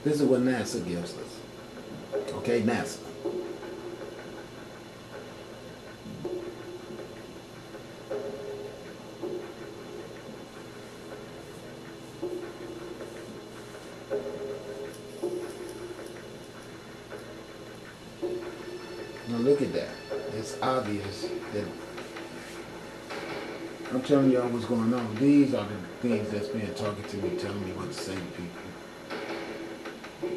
This is what NASA gives us. Okay, NASA. Now look at that. It's obvious that I'm telling y'all what's going on. These are the things that's been talking to me, telling me what to say to people.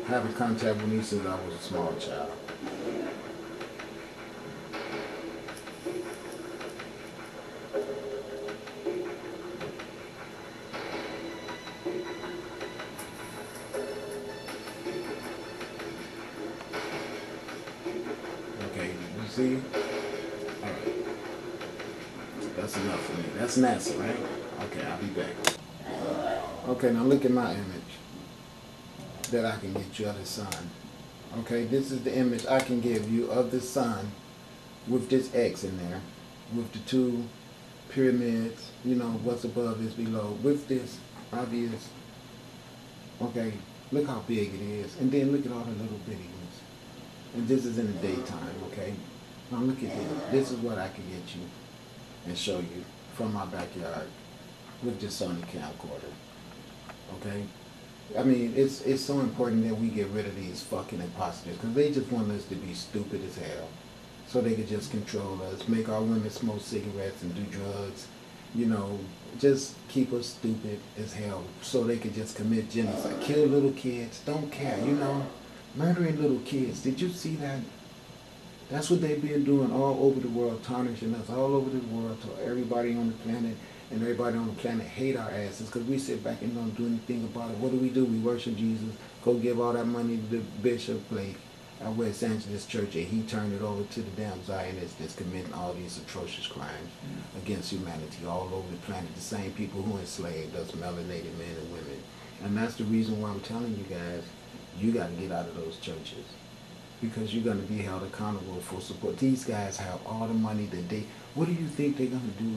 Having contact with me since I was a small child. Okay, you see? Alright. That's enough for me. That's NASA, right? Okay, I'll be back. Okay, now look at my image that I can get you of the sun. Okay, this is the image I can give you of the sun with this X in there, with the two pyramids, you know, what's above is below, with this obvious, okay, look how big it is, and then look at all the little bitty ones. And this is in the daytime, okay? Now look at this. This is what I can get you and show you from my backyard with this Sony camcorder, okay? I mean, it's so important that we get rid of these fucking imposters because they just want us to be stupid as hell so they could just control us, make our women smoke cigarettes and do drugs, you know, just keep us stupid as hell so they could just commit genocide, kill little kids, don't care, you know, murdering little kids. Did you see that? That's what they've been doing all over the world, tarnishing us all over the world to everybody on the planet. And everybody on the planet hate our asses because we sit back and don't do anything about it. What do? We worship Jesus, go give all that money to the Bishop Blake at West Angeles Church, and he turned it over to the damn Zionists that's committing all these atrocious crimes against humanity all over the planet. The same people who enslaved us melanated men and women. And that's the reason why I'm telling you guys, you got to get out of those churches because you're going to be held accountable for support. These guys have all the money that what do you think they're going to do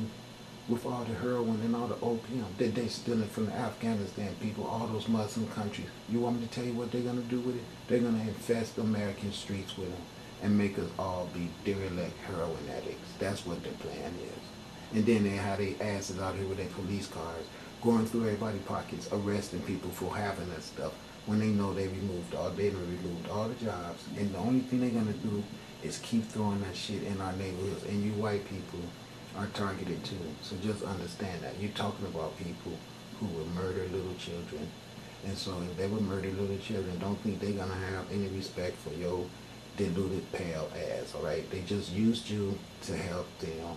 with all the heroin and all the opium that they're stealing from the Afghanistan people, all those Muslim countries? You want me to tell you what they're going to do with it? They're going to infest American streets with them and make us all be derelict heroin addicts. That's what their plan is. And then they have their asses out here with their police cars, going through everybody's pockets, arresting people for having that stuff when they know they removed all the jobs. And the only thing they're going to do is keep throwing that shit in our neighborhoods. And you white people are targeted too. So just understand that. You're talking about people who will murder little children. And so if they would murder little children, don't think they're going to have any respect for your deluded pale ass, alright? They just used you to help them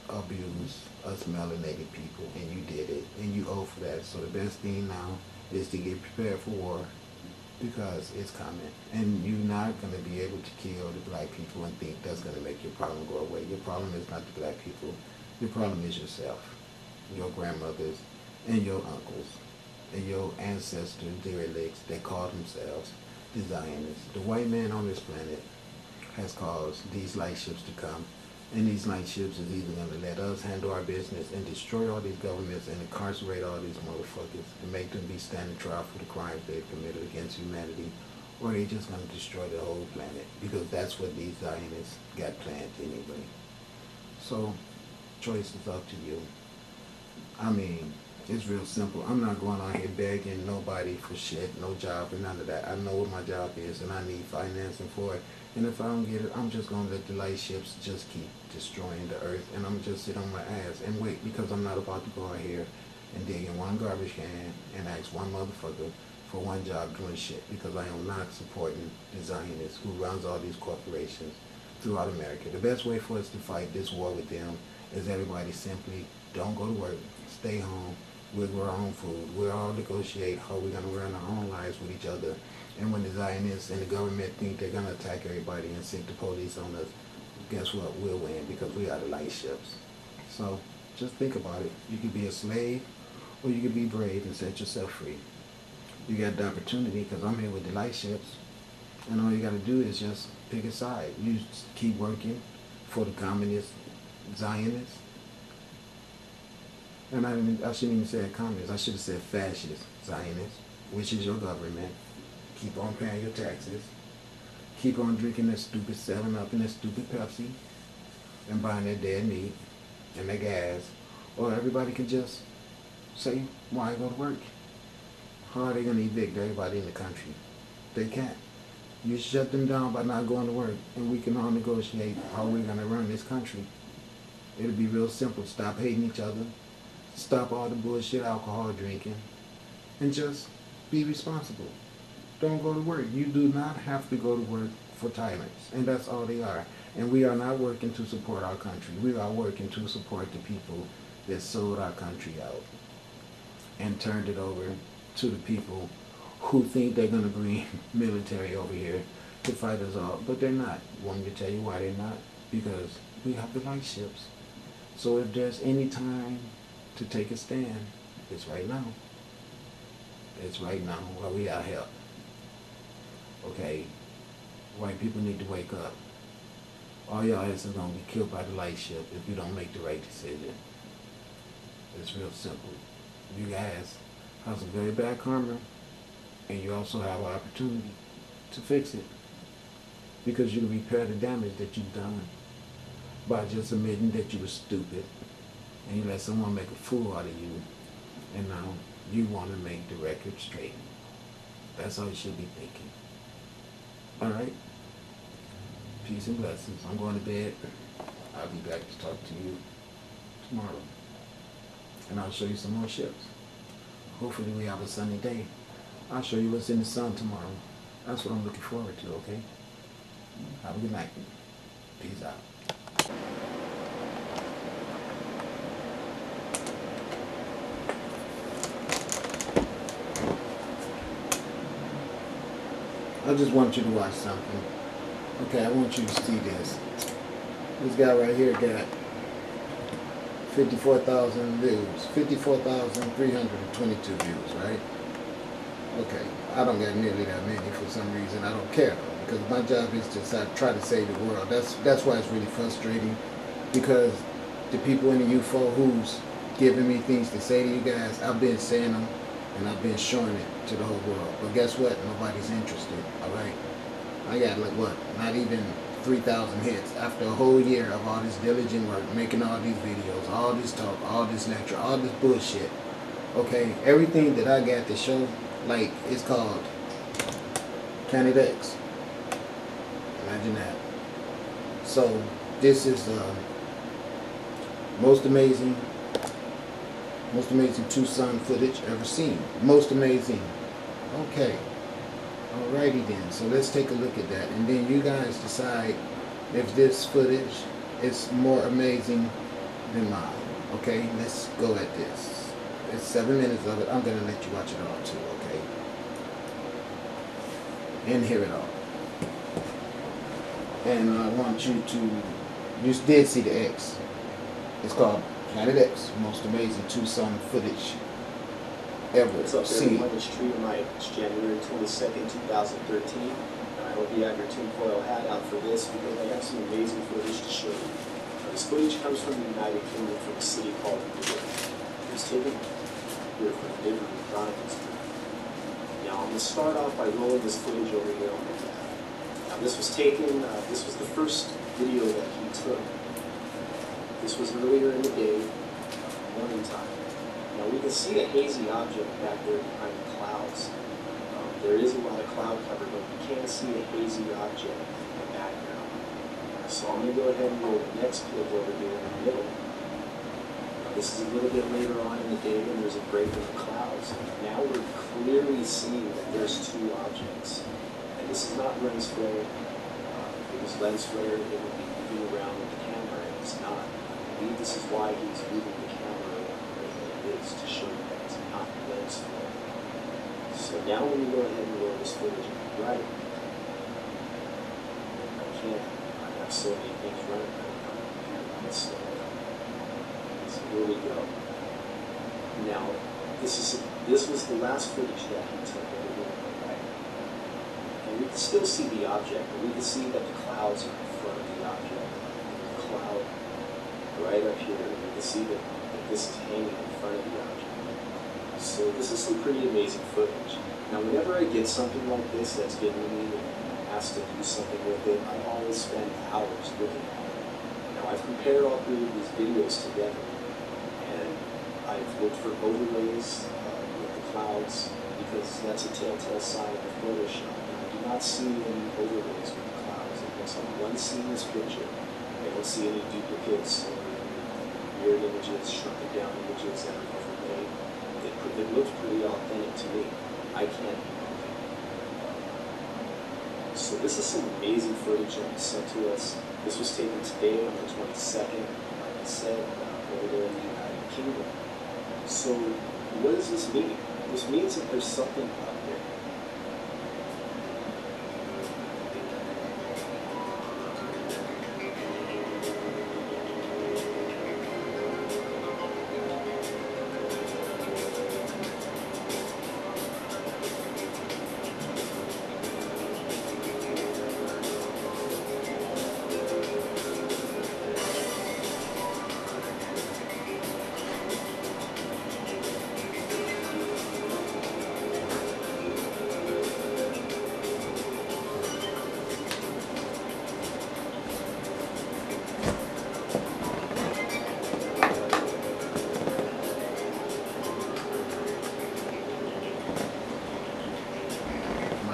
abuse us melanated people, and you did it, and you owe for that. So the best thing now is to get prepared for war, because it's coming, and you're not going to be able to kill the black people and think that's going to make your problem go away. Your problem is not the black people. Your problem is yourself, your grandmothers, and your uncles, and your ancestors, derelicts, that call themselves the Zionists. The white man on this planet has caused these light ships to come, and these light ships is either going to let us handle our business and destroy all these governments and incarcerate all these motherfuckers and make them be standing trial for the crimes they've committed against humanity, or they just going to destroy the whole planet, because that's what these Zionists got planned anyway. So, choice is up to you. I mean, it's real simple. I'm not going out here begging nobody for shit, no job or none of that. I know what my job is and I need financing for it. And if I don't get it, I'm just going to let the light ships just keep destroying the earth, and I'm just sit on my ass and wait, because I'm not about to go out here and dig in one garbage can and ask one motherfucker for one job doing shit, because I am not supporting the Zionists who runs all these corporations throughout America. The best way for us to fight this war with them is everybody simply don't go to work, stay home, we'll grow our own food, we'll all negotiate how we're going to run our own lives with each other. And when the Zionists and the government think they're going to attack everybody and sink the police on us, guess what? We'll win, because we are the light ships. So just think about it. You could be a slave, or you could be brave and set yourself free. You got the opportunity, because I'm here with the light ships, and all you got to do is just pick a side. You just keep working for the communist Zionists. And I shouldn't even say communist. I should have said fascist Zionists, which is your government. keep on paying your taxes, keep on drinking that stupid 7-Up and that stupid Pepsi, and buying their dead meat and their gas, or everybody can just say, why go to work? How are they going to evict everybody in the country? They can't. You shut them down by not going to work, and we can all negotiate how we're going to run this country. It'll be real simple. Stop hating each other. Stop all the bullshit alcohol drinking. And just be responsible. Don't go to work. You do not have to go to work for tyrants. And that's all they are. And we are not working to support our country. We are working to support the people that sold our country out and turned it over to the people who think they're going to bring military over here to fight us off. But they're not. Want me to tell you why they're not? Because we have the light ships. So if there's any time to take a stand, it's right now. It's right now while we are help. Okay? White people need to wake up. All y'all asses are going to be killed by the light ship if you don't make the right decision. It's real simple. You guys have some very bad karma, and you also have an opportunity to fix it, because you can repair the damage that you've done by just admitting that you were stupid and you let someone make a fool out of you, and now you want to make the record straight. That's all you should be thinking. Alright? Peace and blessings. I'm going to bed. I'll be back to talk to you tomorrow. And I'll show you some more ships. Hopefully we have a sunny day. I'll show you what's in the sun tomorrow. That's what I'm looking forward to, okay? Have a good night. Peace out. I just want you to watch something. Okay, I want you to see this. This guy right here got 54,000 views. 54,322 views, right? Okay, I don't get nearly that many for some reason. I don't care though, because my job is to try to save the world. That's why it's really frustrating, because the people in the UFO who's giving me things to say to you guys, I've been saying them and I've been showing it to the whole world. But guess what? Nobody's interested. All right, I got like what? Not even 3,000 hits after a whole year of all this diligent work, making all these videos, all this talk, all this lecture, all this bullshit. Okay, everything that I got to show. Like, it's called Planet X. Imagine that. So, this is most amazing two-sun footage ever seen. Most amazing. Okay. Alrighty then. So let's take a look at that. And then you guys decide if this footage is more amazing than mine. Okay? Let's go at this. It's 7 minutes of it. I'm going to let you watch it all too, okay? And hear it all. And I want you to, you did see the X. It's called Planet X, most amazing two-sun footage ever What's up, seen. everyone? It's Tree Mike. It's January 22nd, 2013. And I hope you have your tinfoil hat out for this, because I have some amazing footage to show you. This footage comes from the United Kingdom, from a city called Newark. It was taken here from the Liverpool Chronicles. Now I'm going to start off by rolling this footage over here on the left. Now this was taken, this was the first video that he took. This was earlier in the day, morning time. Now we can see a hazy object back there behind the clouds. There is a lot of cloud cover, but we can't see a hazy object in the background. So I'm going to go ahead and roll the next clip over here in the middle. This is a little bit later on in the day when there's a break in the clouds. Now we're clearly seeing that there's two objects. And this is not lens flare. If it was lens flare, it would be moving around with the camera, and it's not. I believe this is why he's moving the camera the way that it is, to show you that it's not lens flare. So now when we go ahead and roll this footage on the right, I can't. I have so many things running right now. Let's slow it down. So here we go. Now, this was the last footage that he took over here on the right. And we can still see the object, but we can see that the clouds are in front of the object. The cloud right up here, we can see that this is hanging in front of the object. So this is some pretty amazing footage. Now, whenever I get something like this that's given me and asked to do something with it, I always spend hours looking at it. Now, I've compared all three of these videos together, and I've looked for overlays with the clouds, because that's a telltale sign of Photoshop. And I do not see any overlays with the clouds. It looks like one seamless picture. I don't see any duplicates or weird images, shrunken down images that are overlaid. It looks pretty authentic to me. I can't. So this is some amazing footage that was sent to us. This was taken today on the 22nd, like I said, over there in the United Kingdom. So what does this mean? This means that there's something out there.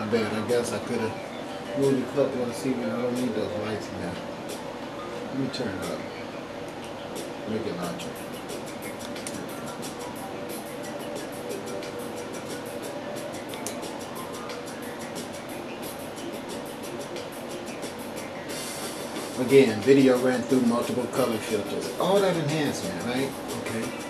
Bad. I guess I could have moved the clip on see, I don't need those lights now. Let me turn it up. Make it larger. Again, video ran through multiple color filters. All that enhancement, right? Okay.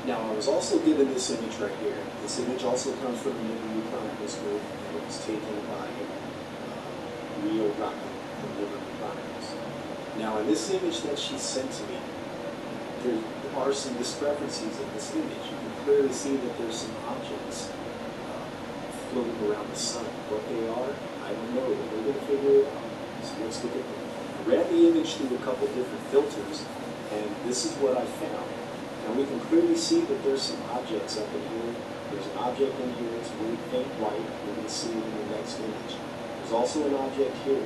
Now, I was also given this image right here. This image also comes from the Liberty Chronicles group, and it was taken by Rio Rocky from Liberty Chronicles. Now, in this image that she sent to me, there are some discrepancies in this image. You can clearly see that there's some objects floating around the sun. What they are, I don't know. We're going to figure it out. So let's look at them. I ran the image through a couple different filters, and this is what I found. Now we can clearly see that there's some objects up in here. There's an object in here, it's really faint white. We're going to see it in the next image. There's also an object here.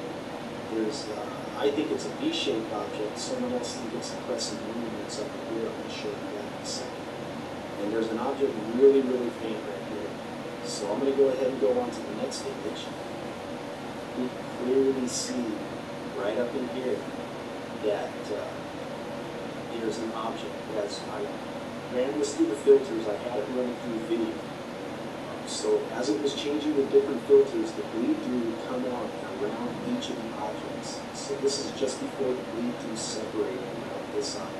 There's, I think it's a V-shaped object. Someone else thinks it's a crescent moon that's up in here. I'm going to show you that in a second. And there's an object really, really faint right here. So I'm going to go ahead and go on to the next image. We clearly see right up in here that there's an object. As I ran this through the filters, I had it running through video. So as it was changing the different filters, the bleed through would come out around each of the objects. So this is just before the bleed through separated around this object.